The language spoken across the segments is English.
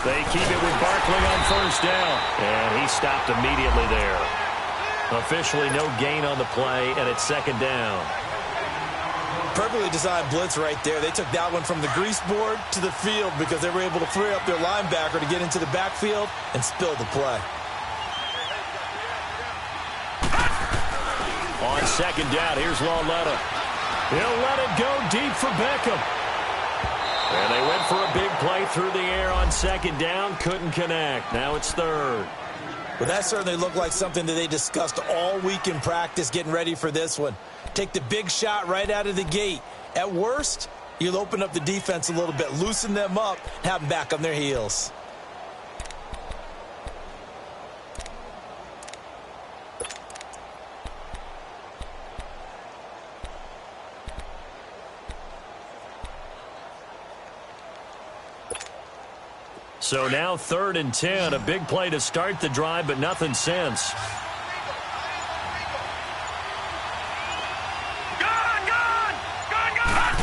They keep it with Barkley on first down. And he stopped immediately there. Officially no gain on the play, and it's second down. Perfectly designed blitz right there. They took that one from the grease board to the field because they were able to free up their linebacker to get into the backfield and spill the play. On second down, here's Lauletta. He'll let it go deep for Beckham. And they went for a big play through the air on second down. Couldn't connect. Now it's third. Well, that certainly looked like something that they discussed all week in practice getting ready for this one. Take the big shot right out of the gate. At worst, you'll open up the defense a little bit, loosen them up, have them back on their heels. So now 3rd and 10, a big play to start the drive, but nothing since.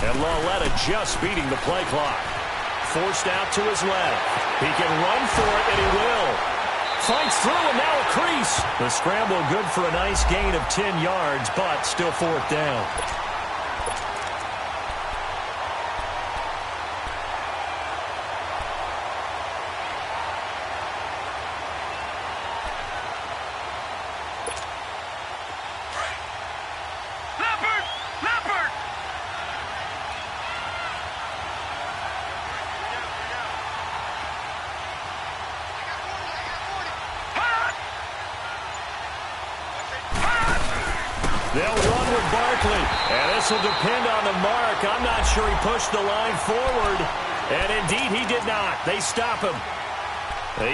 And Lauletta just beating the play clock. Forced out to his left. He can run for it, and he will. Fights through, and now a crease. The scramble good for a nice gain of 10 yards, but still 4th down. They'll run with Barkley, and this will depend on the mark. I'm not sure he pushed the line forward, and indeed he did not. They stop him.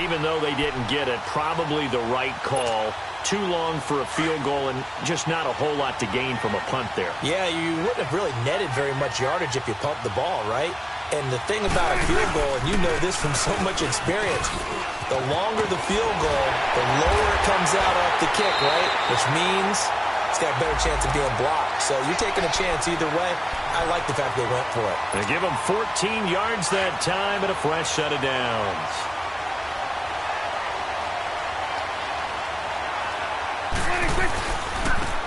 Even though they didn't get it, probably the right call. Too long for a field goal and just not a whole lot to gain from a punt there. Yeah, you wouldn't have really netted very much yardage if you pumped the ball, right? And the thing about a field goal, and you know this from so much experience, the longer the field goal, the lower it comes out off the kick, right? Which means it's got a better chance of being blocked. So you're taking a chance either way. I like the fact they went for it. They give them 14 yards that time and a fresh set of downs.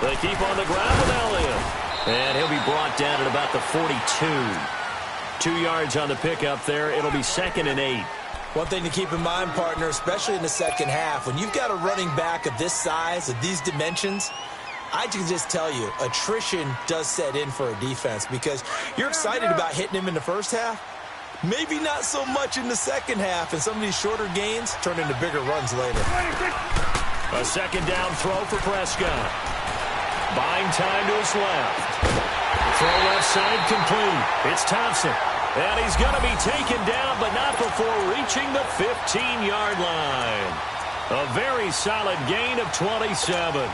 They keep on the ground with Elliott. And he'll be brought down at about the 42. 2 yards on the pickup there. It'll be 2nd and 8. One thing to keep in mind, partner, especially in the second half, when you've got a running back of this size, of these dimensions, I can just tell you, attrition does set in for a defense because you're excited about hitting him in the first half. Maybe not so much in the second half, and some of these shorter gains turn into bigger runs later. A second down throw for Prescott. Buying time to his left. Throw left side complete. It's Thompson. And he's going to be taken down, but not before reaching the 15-yard line. A very solid gain of 27.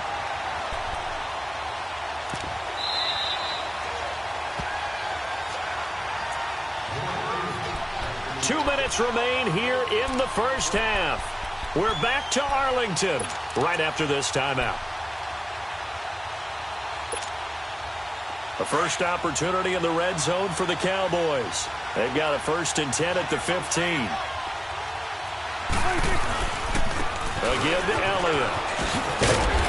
Two minutes remain here in the first half. We're back to Arlington right after this timeout. A first opportunity in the red zone for the Cowboys. They've got a 1st and 10 at the 15. Again to Elliott.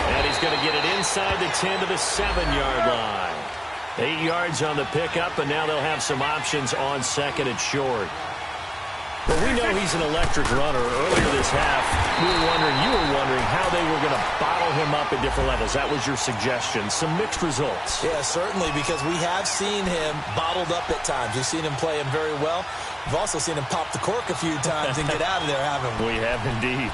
And he's going to get it inside the 10 to the 7-yard line. 8 yards on the pickup, and now they'll have some options on 2nd and short. Well, we know he's an electric runner. Earlier this half, you were wondering how they were going to bottle him up at different levels. That was your suggestion. Some mixed results. Yeah, certainly, because we have seen him bottled up at times. We've seen him play him very well. We've also seen him pop the cork a few times and get out of there, haven't we? We have indeed.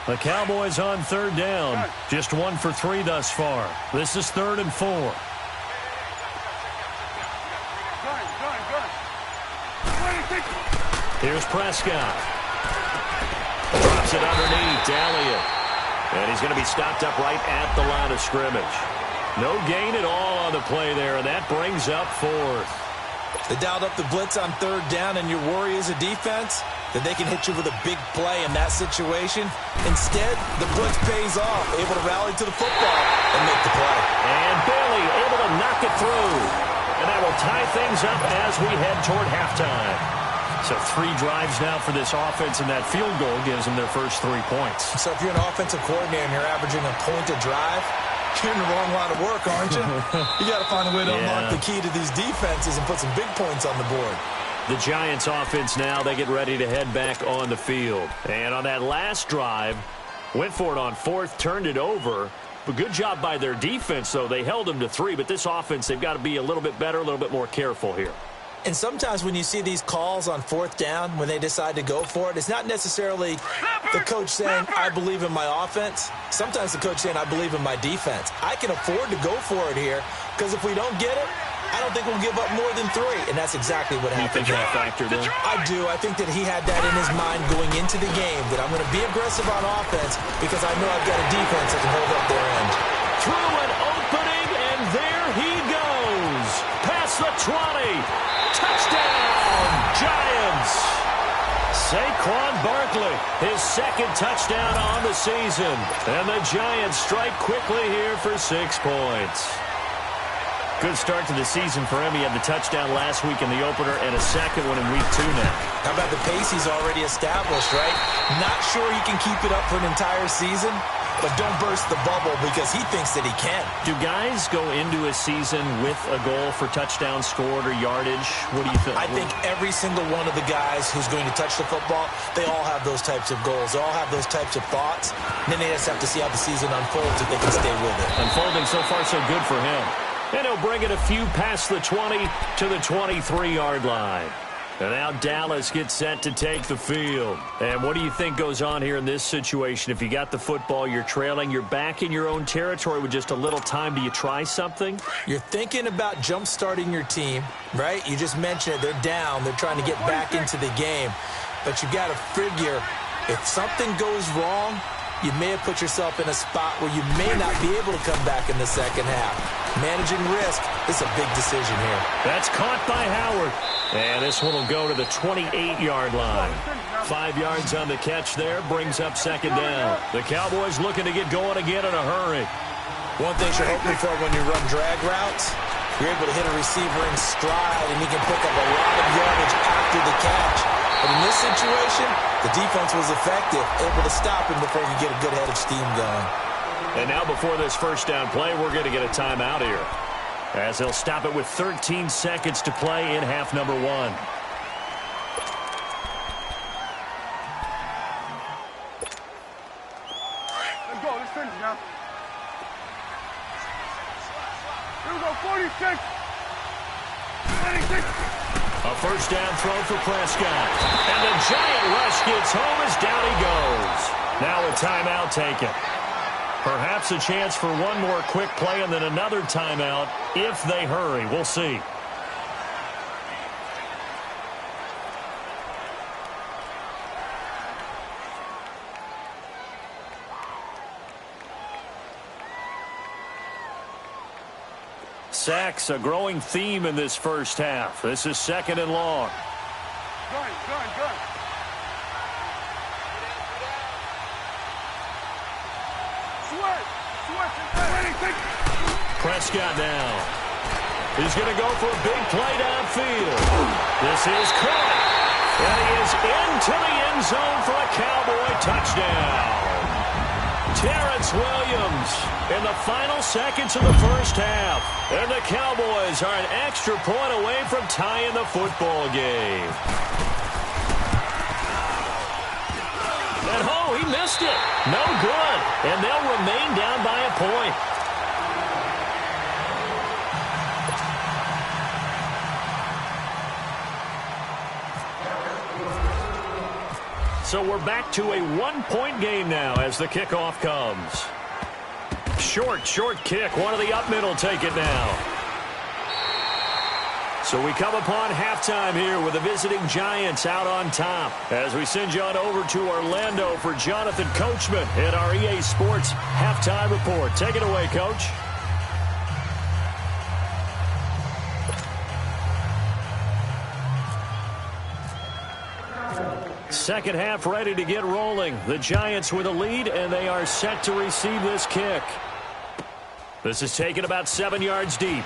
The Cowboys on 3rd down. Just 1 for 3 thus far. This is 3rd and 4. Here's Prescott. Drops it underneath to Elliott. And he's going to be stopped up right at the line of scrimmage. No gain at all on the play there, and that brings up 4th. They dialed up the blitz on third down, and your worry as a defense that they can hit you with a big play in that situation. Instead, the blitz pays off, able to rally to the football and make the play. And Bailey able to knock it through. And that will tie things up as we head toward halftime. So 3 drives now for this offense, and that field goal gives them their first 3 points. So if you're an offensive coordinator and you're averaging a point a drive, you're in the wrong line of work, aren't you? You got to find a way to unlock the key to these defenses and put some big points on the board. The Giants offense now, they get ready to head back on the field. And on that last drive, went for it on 4th, turned it over. But good job by their defense, though. They held them to 3, but this offense, they've got to be a little bit better, a little bit more careful here. And sometimes when you see these calls on 4th down, when they decide to go for it, it's not necessarily the coach saying, I believe in my offense. Sometimes the coach saying, I believe in my defense. I can afford to go for it here because if we don't get it, I don't think we'll give up more than 3. And that's exactly what happened. You think that factored in? I do. I think that he had that in his mind going into the game, that I'm going to be aggressive on offense because I know I've got a defense that can hold up their end. Through an opening, and there he goes. Past the 20. Touchdown, Giants. Saquon Barkley, his 2nd touchdown on the season. And the Giants strike quickly here for 6 points. Good start to the season for him. He had the touchdown last week in the opener and a 2nd one in week 2 now. How about the pace he's already established, right? Not sure he can keep it up for an entire season, but don't burst the bubble because he thinks that he can. Do guys go into a season with a goal for touchdown scored or yardage? What do you think? I think every single one of the guys who's going to touch the football, they all have those types of goals. They all have those types of thoughts. And then they just have to see how the season unfolds if they can stay with it. Unfolding so far so good for him. And he'll bring it a few past the 20 to the 23-yard line. And now Dallas gets set to take the field. And what do you think goes on here in this situation? If you got the football, you're trailing, you're back in your own territory with just a little time. Do you try something? You're thinking about jump-starting your team, right? You just mentioned it. They're down. They're trying to get back into the game. But you've got to figure if something goes wrong, you may have put yourself in a spot where you may not be able to come back in the second half. Managing risk is a big decision here. That's caught by Howard. And this one will go to the 28-yard line. 5 yards on the catch there, brings up 2nd down. The Cowboys looking to get going again in a hurry. One thing you're hoping for when you run drag routes, you're able to hit a receiver in stride, and he can pick up a lot of yardage after the catch. But in this situation, the defense was effective, able to stop him before you get a good head of steam going. And now before this first down play, we're going to get a timeout here, as they'll stop it with 13 seconds to play in half number 1. Let's go. Let's finish now. Here we go. 46. 26. A first down throw for Prescott. And the giant rush gets home as down he goes. Now a timeout taken. Perhaps a chance for one more quick play and then another timeout if they hurry. We'll see. Sacks, a growing theme in this first half. This is 2nd and long. Gun. Prescott now. He's going to go for a big play downfield. This is caught. And he is into the end zone for a Cowboy touchdown. Terrence Williams in the final seconds of the first half. And the Cowboys are an extra point away from tying the football game. And he missed it. No good. And they'll remain down by a point. So we're back to a one-point game now as the kickoff comes. Short kick. One of the up middle take it now. So we come upon halftime here with the visiting Giants out on top. As we send you on over to Orlando for Jonathan Coachman at our EA Sports Halftime Report. Take it away, Coach. Second half ready to get rolling. The Giants with a lead, and they are set to receive this kick. This is taken about 7 yards deep.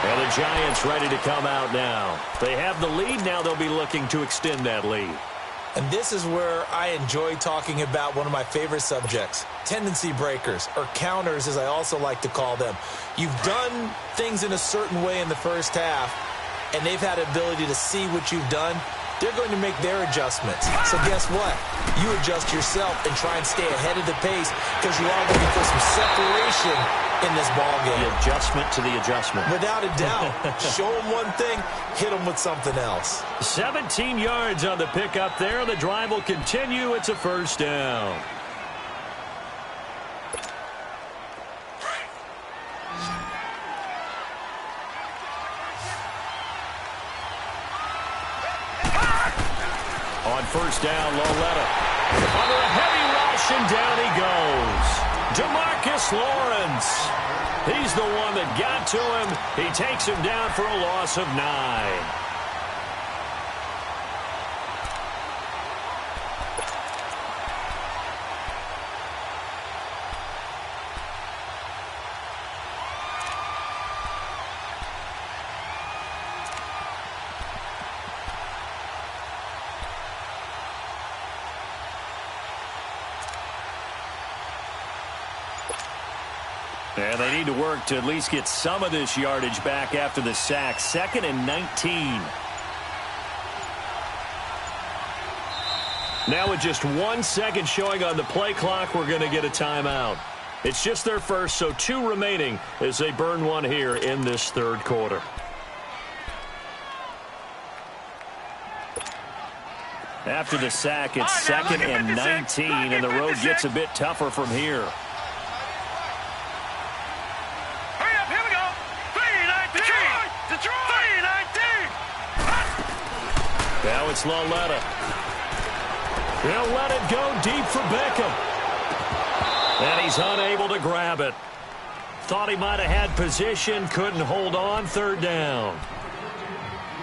And the Giants ready to come out now. They have the lead. Now they'll be looking to extend that lead. And this is where I enjoy talking about one of my favorite subjects, tendency breakers, or counters as I also like to call them. You've done things in a certain way in the first half, and they've had the ability to see what you've done. They're going to make their adjustments. So guess what? You adjust yourself and try and stay ahead of the pace because you are looking for some separation in this ballgame. The adjustment to the adjustment. Without a doubt. Show them one thing, hit them with something else. 17 yards on the pickup there. The drive will continue. It's a first down. On first down, Loletta. Under a heavy rush, and down he goes. DeMarcus Lawrence. He's the one that got to him. He takes him down for a loss of 9. And they need to work to at least get some of this yardage back after the sack. 2nd and 19. Now with just 1 second showing on the play clock, we're going to get a timeout. It's just their first, so 2 remaining as they burn one here in this third quarter. After the sack, it's 2nd and 19, and the road gets a bit tougher from here. Now it's Loletta. He'll let it go deep for Beckham. And he's unable to grab it. Thought he might have had position, couldn't hold on. 3rd down.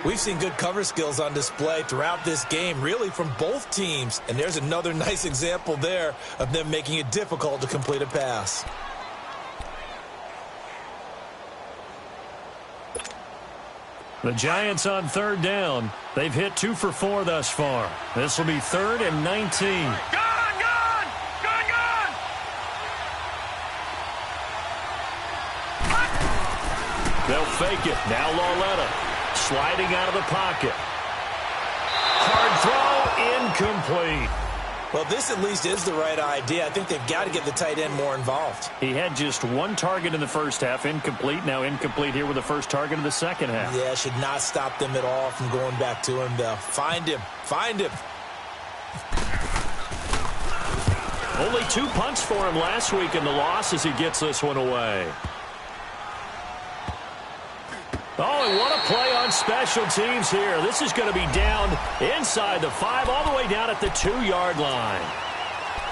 We've seen good cover skills on display throughout this game, really from both teams. And there's another nice example there of them making it difficult to complete a pass. The Giants on 3rd down. They've hit 2 for 4 thus far. This will be 3rd and 19. Gone! They'll fake it. Now Loletta sliding out of the pocket. Hard throw, incomplete. Well, this at least is the right idea. I think they've got to get the tight end more involved. He had just 1 target in the first half, incomplete. Now incomplete here with the first target of the second half. Yeah, should not stop them at all from going back to him, though. Find him. Only 2 punts for him last week in the loss as he gets this one away. Oh, and what a play on special teams here. This is going to be down inside the 5, all the way down at the 2-yard line.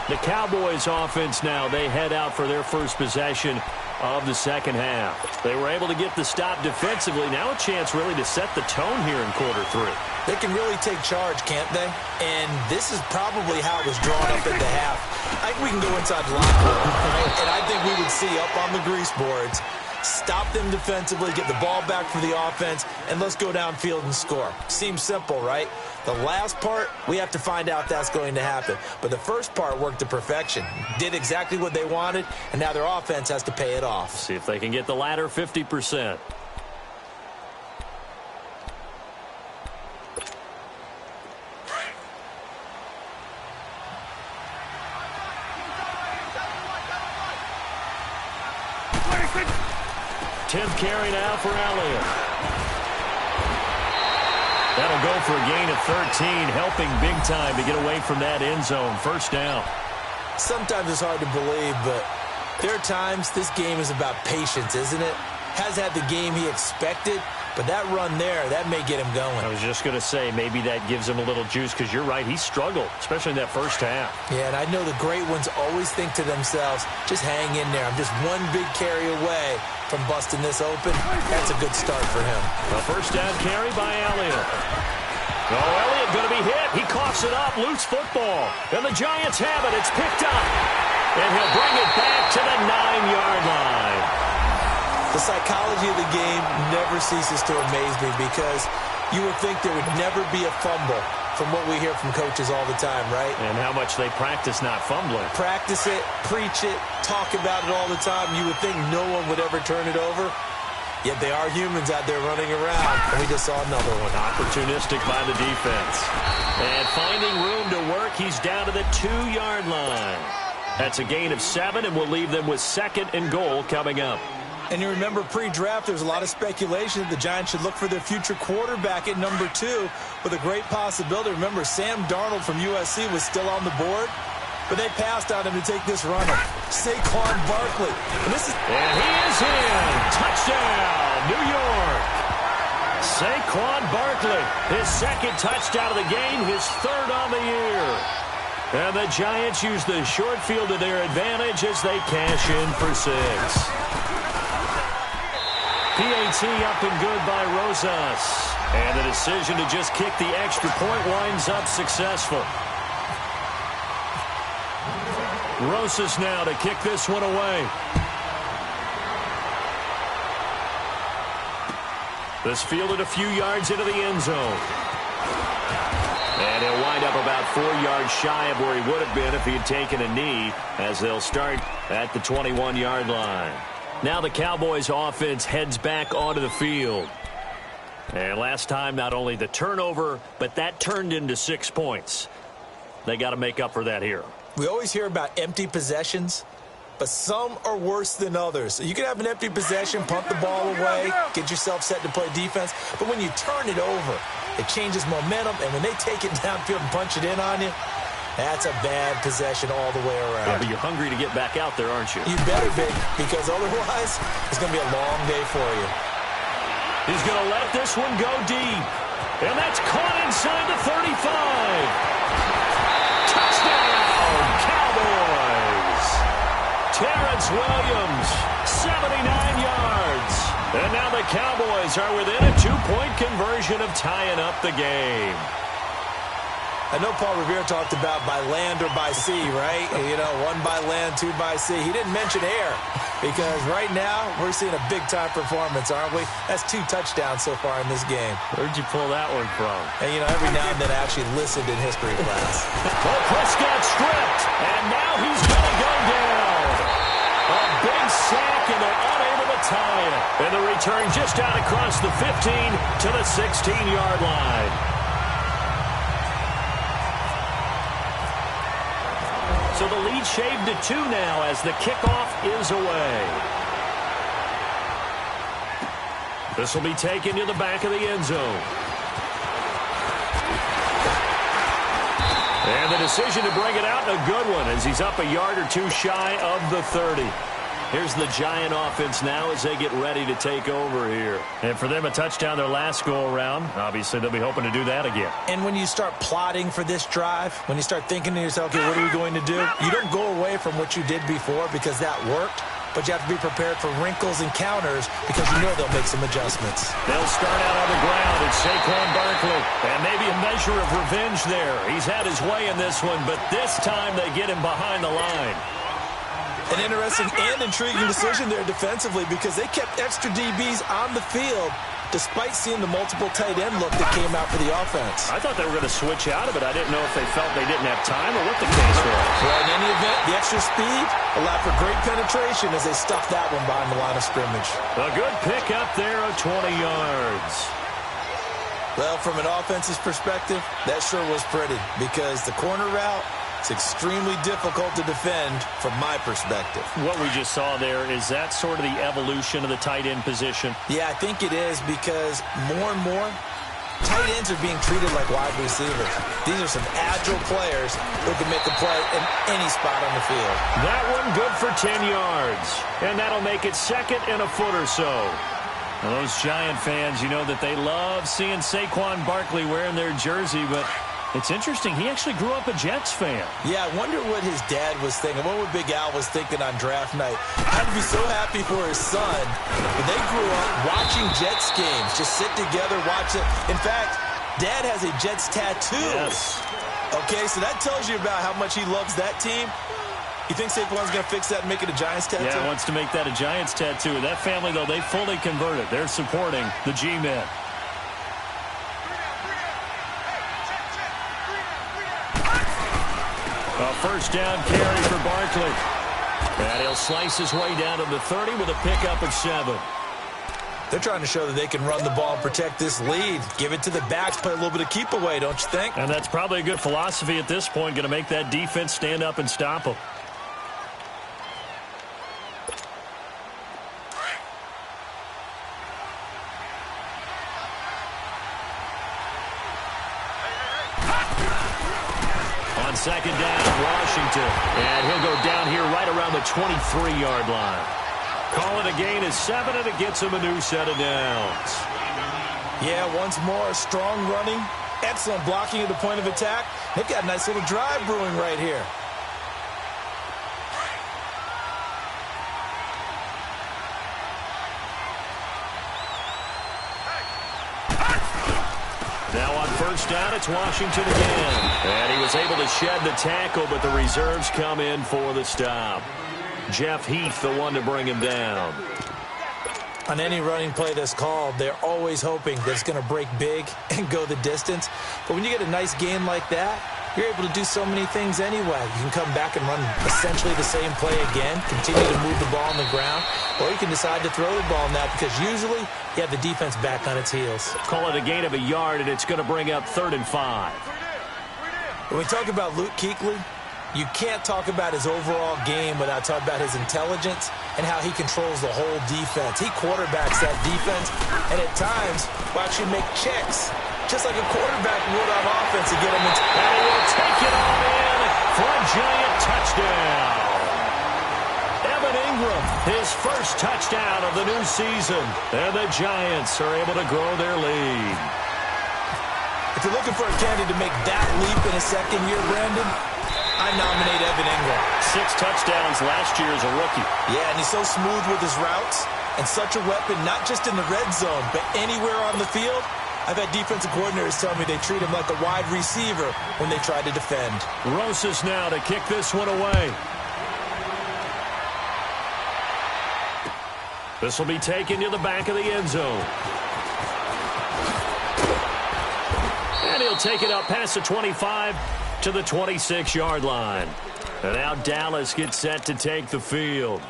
The Cowboys offense now, they head out for their first possession of the second half. They were able to get the stop defensively. Now a chance really to set the tone here in quarter 3. They can really take charge, can't they? And this is probably how it was drawn up at the half. I think we can go inside the locker room, right? And I think we would see up on the grease boards, stop them defensively, get the ball back for the offense, and let's go downfield and score. Seems simple, right? The last part, we have to find out that's going to happen. But the first part worked to perfection. Did exactly what they wanted, and now their offense has to pay it off. See if they can get the latter 50%. Tenth carry now for Elliott. That'll go for a gain of 13, helping big time to get away from that end zone. First down. Sometimes it's hard to believe, but there are times this game is about patience, isn't it? Has had the game he expected, but that run there, that may get him going. I was just going to say, maybe that gives him a little juice, because you're right, he struggled, especially in that first half. Yeah, and I know the great ones always think to themselves, just hang in there. I'm just one big carry away from busting this open. That's a good start for him. A first down carry by Elliott. Oh, Elliott going to be hit. He coughs it up. Loose football. And the Giants have it. It's picked up. And he'll bring it back to the 9-yard line. The psychology of the game never never ceases to amaze me because you would think there would never be a fumble from what we hear from coaches all the time, right? And how much they practice not fumbling. Practice it, preach it, talk about it all the time. You would think no one would ever turn it over. Yet they are humans out there running around, and we just saw another one. Opportunistic by the defense. And finding room to work, he's down to the 2-yard line. That's a gain of 7, and we'll leave them with 2nd and goal coming up. And you remember pre-draft, there's a lot of speculation that the Giants should look for their future quarterback at number 2 with a great possibility. Remember, Sam Darnold from USC was still on the board, but they passed on him to take this runner, Saquon Barkley. And he is in. Touchdown, New York. Saquon Barkley, his 2nd touchdown of the game, his 3rd on the year. And the Giants use the short field to their advantage as they cash in for 6. PAT up and good by Rosas. And the decision to just kick the extra point winds up successful. Rosas now to kick this one away. This fielded a few yards into the end zone. And he'll wind up about 4 yards shy of where he would have been if he had taken a knee, as they'll start at the 21-yard line. Now the Cowboys offense heads back onto the field. And last time, not only the turnover, but that turned into 6 points. They got to make up for that here. We always hear about empty possessions, but some are worse than others. So you can have an empty possession, punt the ball away, get yourself set to play defense, but when you turn it over, it changes momentum, and when they take it downfield and punch it in on you, that's a bad possession all the way around. Yeah, but you're hungry to get back out there, aren't you? You better be, because otherwise, it's going to be a long day for you. He's going to let this one go deep. And that's caught inside the 35. Touchdown, Cowboys. Terrence Williams, 79 yards. And now the Cowboys are within a 2-point conversion of tying up the game. I know Paul Revere talked about by land or by sea, right? You know, 1 by land, 2 by sea. He didn't mention air because right now we're seeing a big-time performance, aren't we? That's 2 touchdowns so far in this game. Where'd you pull that one from? And, you know, every now and then I actually listened in history class. Well, Prescott stripped, and now he's going to go down. A big sack, and they're unable to tie it. And the return just out across the 15 to the 16-yard line. So the lead shaved to 2 now as the kickoff is away. This will be taken to the back of the end zone. And the decision to bring it out, a good one, as he's up a yard or 2 shy of the 30. Here's the Giant offense now as they get ready to take over here. And for them, a touchdown their last go-around. Obviously, they'll be hoping to do that again. And when you start plotting for this drive, when you start thinking to yourself, okay, what are we going to do? You don't go away from what you did before because that worked, but you have to be prepared for wrinkles and counters because you know they'll make some adjustments. They'll start out on the ground. It's Saquon Barkley. And maybe a measure of revenge there. He's had his way in this one, but this time they get him behind the line. An interesting and intriguing decision there defensively because they kept extra DBs on the field despite seeing the multiple tight end look that came out for the offense. I thought they were going to switch out of it. I didn't know if they felt they didn't have time or what the case was. Well, in any event, the extra speed allowed for great penetration as they stuffed that one behind the line of scrimmage. A good pick up there of 20 yards. Well, from an offense's perspective, that sure was pretty because the corner route, it's extremely difficult to defend from my perspective. What we just saw there, is that sort of the evolution of the tight end position? Yeah, I think it is because more and more, tight ends are being treated like wide receivers. These are some agile players who can make a play in any spot on the field. That one good for 10 yards. And that'll make it 2nd and a foot or so. Now, those Giant fans, you know that they love seeing Saquon Barkley wearing their jersey, but it's interesting. He actually grew up a Jets fan. Yeah, I wonder what his dad was thinking. What would Big Al was thinking on draft night? Had to be so happy for his son. When they grew up watching Jets games, just sit together, watch it. In fact, Dad has a Jets tattoo. Yes. Okay, so that tells you about how much he loves that team. You think Saquon's going to fix that and make it a Giants tattoo? Yeah, wants to make that a Giants tattoo. That family, though, they fully converted. They're supporting the G-Men. A first down carry for Barkley. And he'll slice his way down to the 30 with a pickup of 7. They're trying to show that they can run the ball and protect this lead. Give it to the backs, play a little bit of keep away, don't you think? And that's probably a good philosophy at this point, going to make that defense stand up and stop them. On second down, Washington. And he'll go down here right around the 23-yard line. Call it a gain of 7, and it gets him a new set of downs. Yeah, once more, strong running, excellent blocking at the point of attack. They've got a nice little drive brewing right here. Now on first down, it's Washington again. And he was able to shed the tackle, but the reserves come in for the stop. Jeff Heath, the one to bring him down. On any running play that's called, they're always hoping that it's going to break big and go the distance. But when you get a nice game like that, you're able to do so many things anyway. You can come back and run essentially the same play again, continue to move the ball on the ground, or you can decide to throw the ball now because usually you have the defense back on its heels. Call it a gain of a yard, and it's going to bring up 3rd and 5. When we talk about Luke Kuechly, you can't talk about his overall game without talking about his intelligence and how he controls the whole defense. He quarterbacks that defense, and at times will actually make checks, just like a quarterback would on offense to get him into. And he will take it all in for a giant touchdown. Evan Ingram, his first touchdown of the new season. And the Giants are able to grow their lead. If you're looking for a candidate to make that leap in a second year, Brandon, I nominate Evan Ingram. 6 touchdowns last year as a rookie. Yeah, and he's so smooth with his routes and such a weapon, not just in the red zone, but anywhere on the field. I've had defensive coordinators tell me they treat him like a wide receiver when they try to defend. Rosas now to kick this one away. This will be taken to the back of the end zone. And he'll take it up past the 25 to the 26-yard line. And now Dallas gets set to take the field.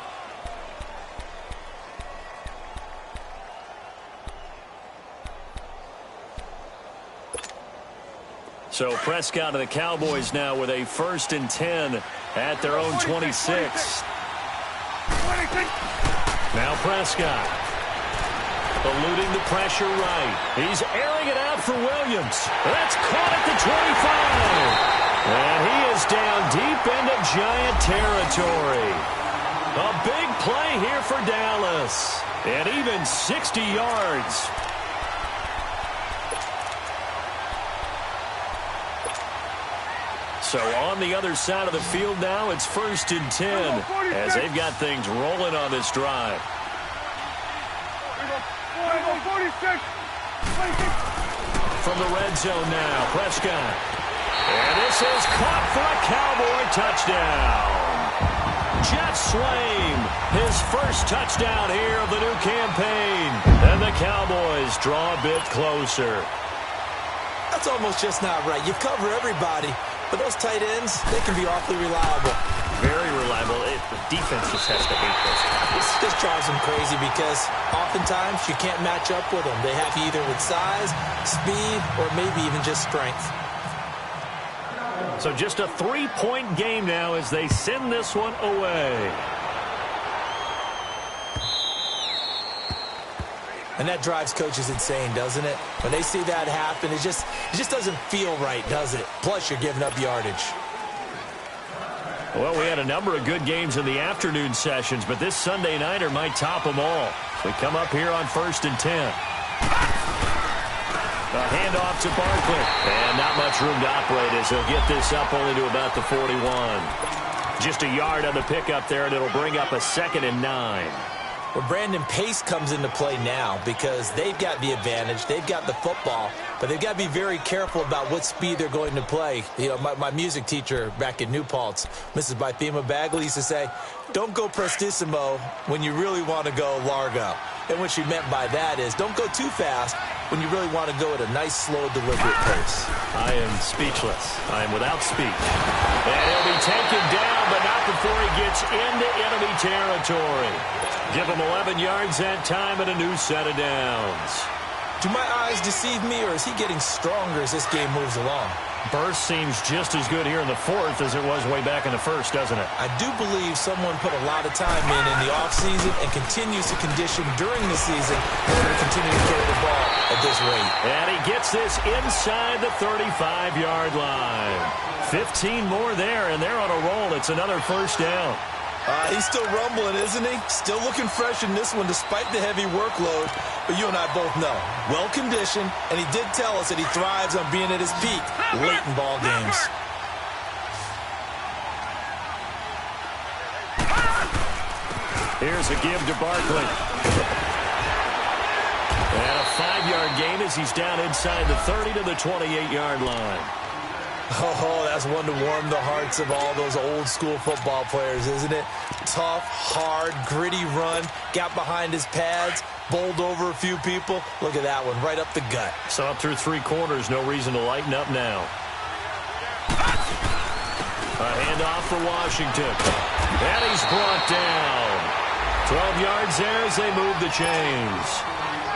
So Prescott and the Cowboys now with a 1st and 10 at their own 26. Now Prescott, eluding the pressure right. He's airing it out for Williams. That's caught at the 25. And he is down deep into Giant territory. A big play here for Dallas. And even 60 yards. So on the other side of the field now, it's 1st and 10 as they've got things rolling on this drive. From the red zone now, Prescott. And this is caught for a Cowboy touchdown. Jeff Swain, his first touchdown here of the new campaign. And the Cowboys draw a bit closer. That's almost just not right. You cover everybody. But those tight ends, they can be awfully reliable. Very reliable. The defense just has to hate those guys. This drives them crazy because oftentimes you can't match up with them. They have you either with size, speed, or maybe even just strength. So just a 3-point game now as they send this one away. And that drives coaches insane, doesn't it? When they see that happen, it just doesn't feel right, does it? Plus, you're giving up yardage. Well, we had a number of good games in the afternoon sessions, but this Sunday nighter might top them all. We come up here on 1st and 10. A handoff to Barkley. And not much room to operate as he'll get this up only to about the 41. Just a yard on the pickup there, and it'll bring up a 2nd and 9. where Brandon Pace comes into play now because they've got the advantage. They've got the football, but they've got to be very careful about what speed they're going to play. You know, my music teacher back in New Paltz, Mrs. Bythema Bagley, used to say, don't go prestissimo when you really want to go largo. And what she meant by that is don't go too fast when you really want to go at a nice, slow, deliberate pace. I am speechless. I am without speech. And he'll be taken down, but not before he gets into enemy territory. Give him 11 yards that time and a new set of downs. Do my eyes deceive me, or is he getting stronger as this game moves along? Burst seems just as good here in the fourth as it was way back in the first, doesn't it? I do believe someone put a lot of time in the offseason and continues to condition during the season in order to continue to carry the ball at this rate. And he gets this inside the 35-yard line. 15 more there, and they're on a roll. It's another first down. He's still rumbling, isn't he? Still looking fresh in this one despite the heavy workload. But you and I both know, well-conditioned, and he did tell us that he thrives on being at his peak late in ball games. Here's a give to Barkley. And a 5-yard gain as he's down inside the 30 to the 28-yard line. Oh, that's one to warm the hearts of all those old-school football players, isn't it? Tough, hard, gritty run, got behind his pads, bowled over a few people. Look at that one, right up the gut. So up through 3 quarters, no reason to lighten up now. A handoff for Washington. And he's brought down. 12 yards there as they move the chains.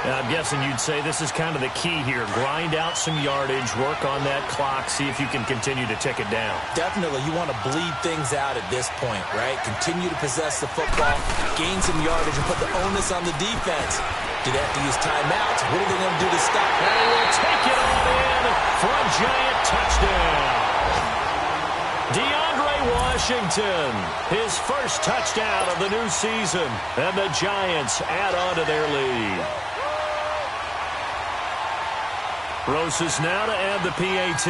Now, I'm guessing you'd say this is kind of the key here. Grind out some yardage, work on that clock, see if you can continue to tick it down. Definitely. You want to bleed things out at this point, right? Continue to possess the football, gain some yardage, and put the onus on the defense. Do they have to use timeouts? What are they going to do to stop? And he will take it all in for a giant touchdown. DeAndre Washington, his first touchdown of the new season, and the Giants add on to their lead. Rosas now to add the PAT.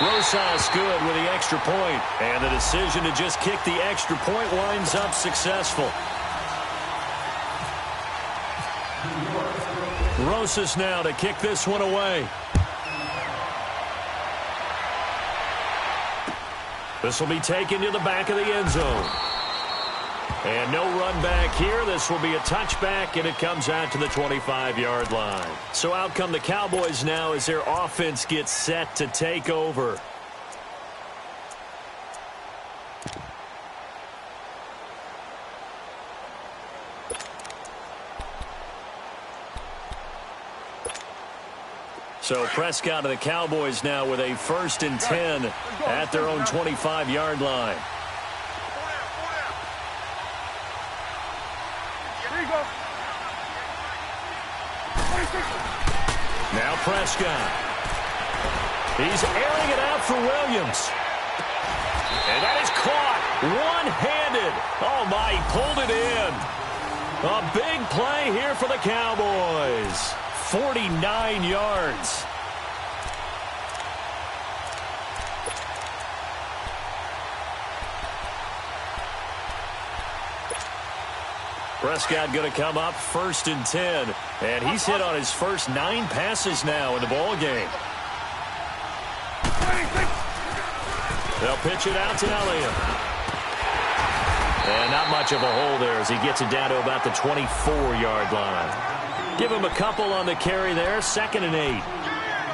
Rosas good with the extra point, and the decision to just kick the extra point winds up successful. Rosas now to kick this one away. This will be taken to the back of the end zone. And no run back here. This will be a touchback, and it comes out to the 25-yard line. So out come the Cowboys now as their offense gets set to take over. So Prescott and the Cowboys now with a 1st and 10 at their own 25-yard line. Now Prescott. He's airing it out for Williams. And that is caught one-handed. Oh, my, he pulled it in. A big play here for the Cowboys. 49 yards. Prescott going to come up 1st and 10. And he's hit on his first 9 passes now in the ball game. They'll pitch it out to Elliott. And not much of a hole there as he gets it down to about the 24-yard line. Give him a couple on the carry there. 2nd and 8.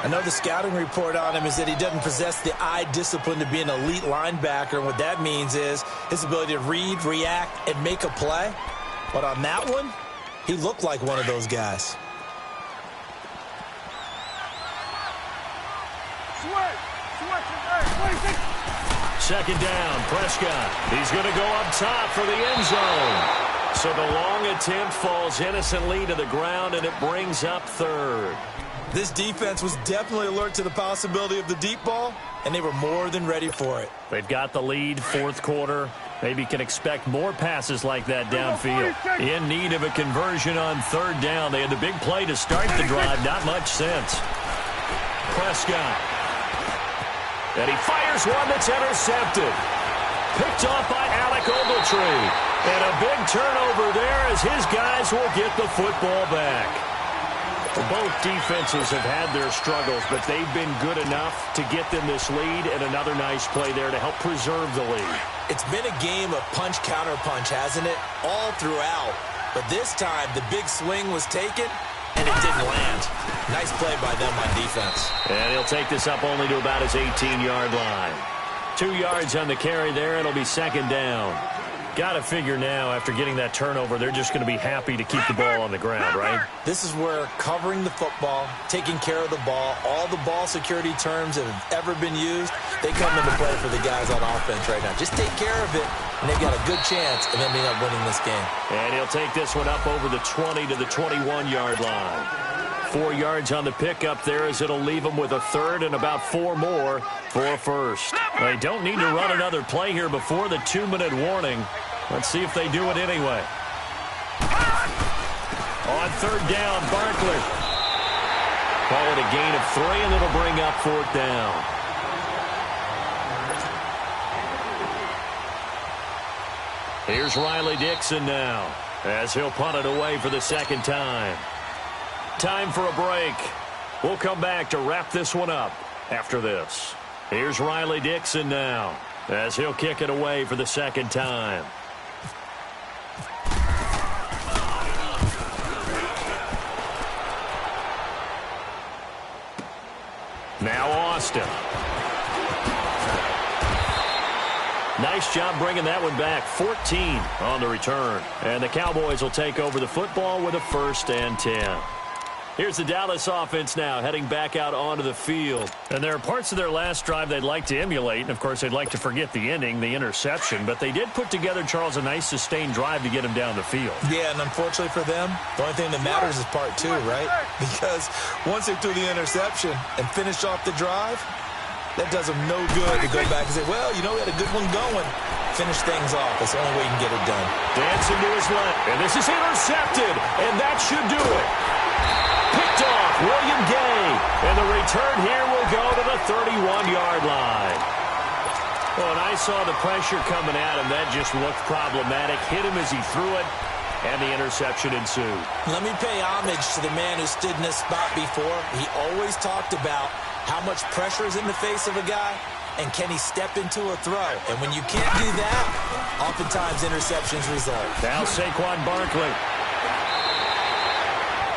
I know the scouting report on him is that he doesn't possess the eye discipline to be an elite linebacker. And what that means is his ability to read, react, and make a play. But on that one, he looked like one of those guys. Second down, Prescott. He's going to go up top for the end zone. So the long attempt falls innocently to the ground, and it brings up 3rd. This defense was definitely alert to the possibility of the deep ball, and they were more than ready for it. They've got the lead, 4th quarter. Maybe can expect more passes like that downfield. In need of a conversion on 3rd down. They had the big play to start the drive. Not much sense. Prescott. And he fires one that's intercepted. Picked off by Alec Ogletree. And a big turnover there as his guys will get the football back. Both defenses have had their struggles, but they've been good enough to get them this lead, and another nice play there to help preserve the lead. It's been a game of punch-counter-punch, hasn't it? All throughout. But this time, the big swing was taken, and it didn't land. Nice play by them on defense. And he'll take this up only to about his 18-yard line. 2 yards on the carry there. It'll be second down. Got to figure now, after getting that turnover, they're just going to be happy to keep the ball on the ground, right? This is where covering the football, taking care of the ball, all the ball security terms that have ever been used, they come into play for the guys on offense right now. Just take care of it, and they've got a good chance of ending up winning this game. And he'll take this one up over the 20 to the 21-yard line. 4 yards on the pickup there as it'll leave them with a third and about 4 more for a first. They don't need to run another play here before the 2-minute warning. Let's see if they do it anyway. On third down, Barkley. Call it a gain of 3, and it'll bring up fourth down. Here's Riley Dixon now as he'll punt it away for the second time. Time for a break. We'll come back to wrap this one up after this. Here's Riley Dixon now as he'll kick it away for the second time. Now Austin. Nice job bringing that one back. 14 on the return. And the Cowboys will take over the football with a 1st and 10. Here's the Dallas offense now, heading back out onto the field. And there are parts of their last drive they'd like to emulate. And, of course, they'd like to forget the ending, the interception. But they did put together, Charles, a nice sustained drive to get him down the field. Yeah, and unfortunately for them, the only thing that matters is part 2, right? Because once they threw the interception and finished off the drive, that does them no good to go back and say, well, you know, we had a good one going. Finish things off. That's the only way you can get it done. Dancing to his left. And this is intercepted. And that should do it. Picked off William Gay. And the return here will go to the 31-yard line. Well, and I saw the pressure coming at him. That just looked problematic. Hit him as he threw it. And the interception ensued. Let me pay homage to the man who stood in this spot before. He always talked about how much pressure is in the face of a guy, and can he step into a throw? And when you can't do that, oftentimes interceptions result. Now Saquon Barkley.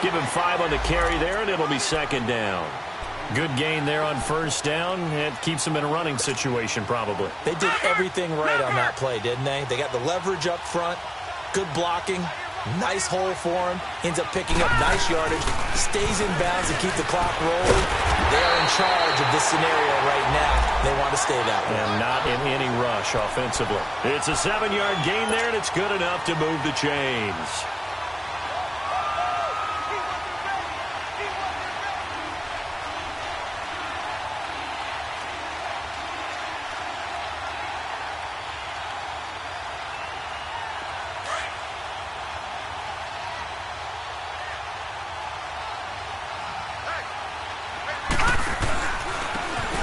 Give him 5 on the carry there, and it'll be second down. Good gain there on first down. It keeps them in a running situation, probably. They did everything right on that play, didn't they? They got the leverage up front, good blocking, nice hole for him. Ends up picking up nice yardage, stays in bounds to keep the clock rolling. They are in charge of this scenario right now. They want to stay that way. And not in any rush offensively. It's a 7-yard gain there, and it's good enough to move the chains.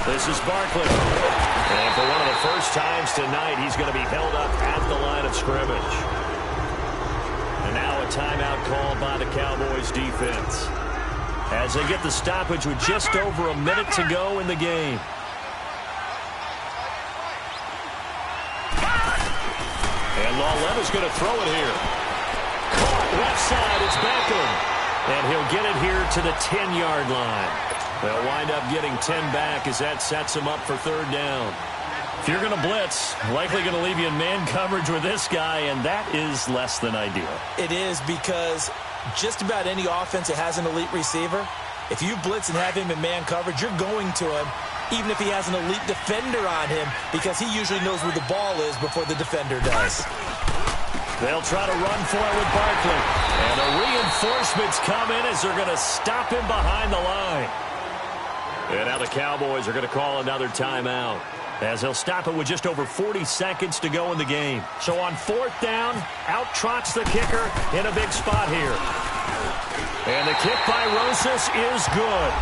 This is Barkley. And for one of the first times tonight, he's going to be held up at the line of scrimmage. And now a timeout called by the Cowboys defense as they get the stoppage with just over a minute to go in the game. And Lawletta's going to throw it here. Caught left side. It's Beckham. And he'll get it here to the 10-yard line. They'll wind up getting 10 back as that sets them up for third down. If you're going to blitz, likely going to leave you in man coverage with this guy, and that is less than ideal. It is, because just about any offense that has an elite receiver, if you blitz and have him in man coverage, you're going to him, even if he has an elite defender on him, because he usually knows where the ball is before the defender does. They'll try to run for it with Barkley. And the reinforcements come in as they're going to stop him behind the line. And now the Cowboys are going to call another timeout, as they'll stop it with just over 40 seconds to go in the game. So on fourth down, out trots the kicker in a big spot here. And the kick by Rosas is good.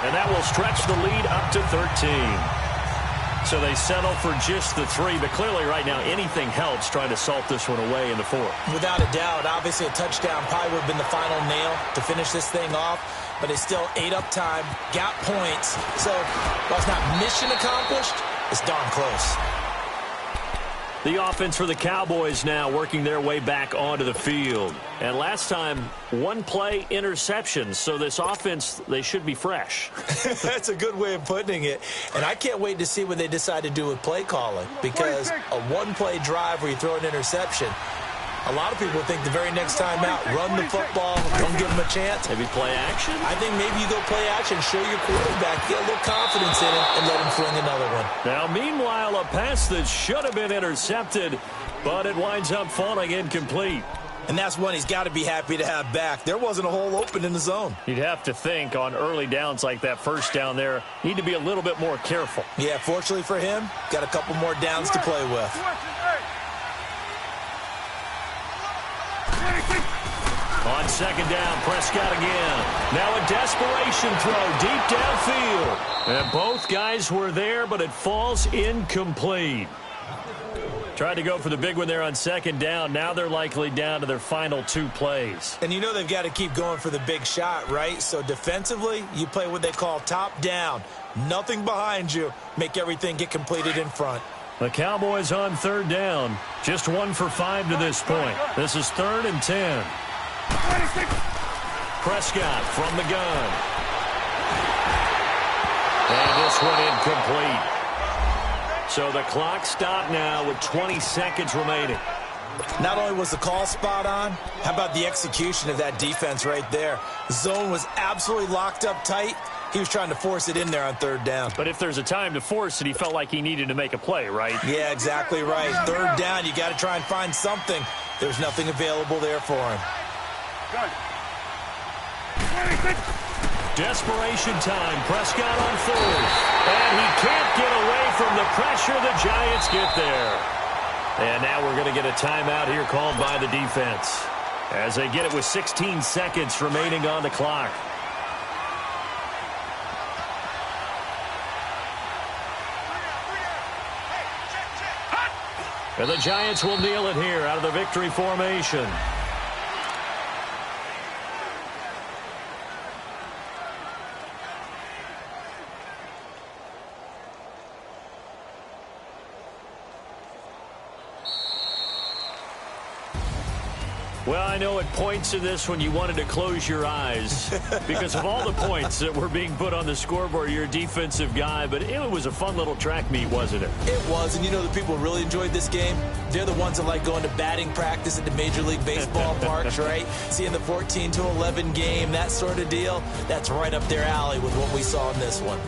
And that will stretch the lead up to 13. So they settle for just the 3, but clearly right now anything helps trying to salt this one away in the 4th. Without a doubt, obviously a touchdown probably would have been the final nail to finish this thing off, but they still ate up time, got points. So while it's not mission accomplished, it's darn close. The offense for the Cowboys now working their way back onto the field. And last time, 1 play interception. So this offense, they should be fresh. That's a good way of putting it. And I can't wait to see what they decide to do with play calling. Because a 1-play drive where you throw an interception, a lot of people think the very next time out, run the football, don't give them a chance. Maybe play action? I think maybe you go play action, show your quarterback, get a little confidence in him, and let him fling another one. Now, meanwhile, a pass that should have been intercepted, but it winds up falling incomplete. And that's one he's got to be happy to have back. There wasn't a hole open in the zone. You'd have to think on early downs like that first down there, need to be a little bit more careful. Yeah, fortunately for him, got a couple more downs to play with. On second down, Prescott again. Now a desperation throw deep downfield. And both guys were there, but it falls incomplete. Tried to go for the big one there on second down. Now they're likely down to their final 2 plays. And you know they've got to keep going for the big shot, right? So defensively, you play what they call top down. Nothing behind you. Make everything get completed in front. The Cowboys on 3rd down. Just 1 for 5 to this point. This is 3rd and 10. Prescott from the gun. And this one incomplete. So the clock stopped now with 20 seconds remaining. Not only was the call spot on, how about the execution of that defense right there? The zone was absolutely locked up tight. He was trying to force it in there on 3rd down. But if there's a time to force it, he felt like he needed to make a play, right? Yeah, exactly right. 3rd down, you got to try and find something. There's nothing available there for him. Desperation time. Prescott on 4th. And he can't get away from the pressure. The Giants get there. And now we're going to get a timeout here called by the defense as they get it with 16 seconds remaining on the clock. And the Giants will kneel it here out of the victory formation. Well, I know at points in this when you wanted to close your eyes because of all the points that were being put on the scoreboard. You're a defensive guy, but it was a fun little track meet, wasn't it? It was, and you know the people who really enjoyed this game? They're the ones that like going to batting practice at the Major League Baseball parks, right? Seeing the 14-11 game, that sort of deal. That's right up their alley with what we saw in this one.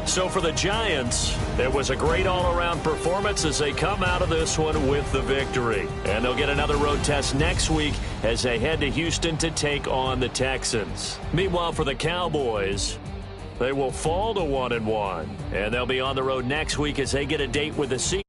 So for the Giants, it was a great all-around performance as they come out of this one with the victory. And they'll get another road test next week as they head to Houston to take on the Texans. Meanwhile, for the Cowboys, they will fall to 1-1. And they'll be on the road next week as they get a date with the Seahawks.